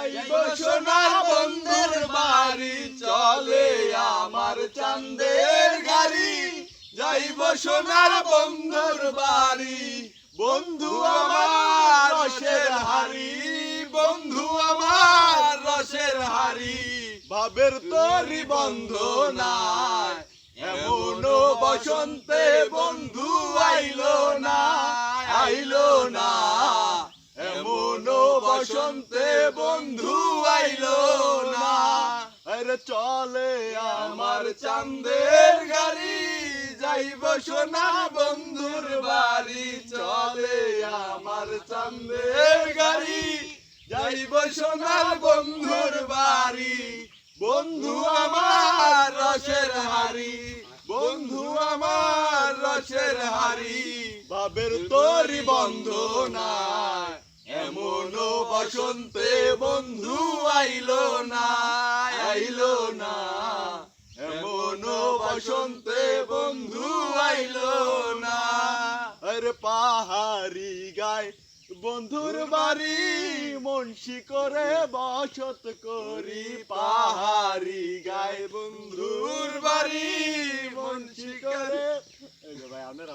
যাইব সোনার বন্ধুর বাড়ি, চলে আমার চাঁদের গাড়ি। যাইব সোনার বন্ধুর বাড়ি, বন্ধু আমার রসের হাড়ি, বন্ধু আমার রসের হাড়ি। ভাবের তরি বন্ধ নাই, এমন বসন্তে বন্ধু আইলো না, আইলো না। এমন বসন্তে বন্ধু আইলো না। আরে চলে আমার চাঁদের গাড়ি, যাইব সোনা বন্ধুর বাড়ি। চলে আমার চাঁদের গাড়ি, যাইব সোনার বন্ধুর বাড়ি। বন্ধু আমার রসের হাড়ি, বন্ধু আমার রসের হাড়ি। ভাবের তরি বন্ধ নাই, এমন বসন্তে বন্ধু আইলো না, আইলো না। এমন বসন্তে বন্ধু আইলো না। আরে পাহাড়ি গায় বন্ধুর বাড়ি, মুন্সি করে বসত করি। পাহাড়ি গায় বন্ধুর বাড়ি, মুন্সি করে। ভাই আপনারা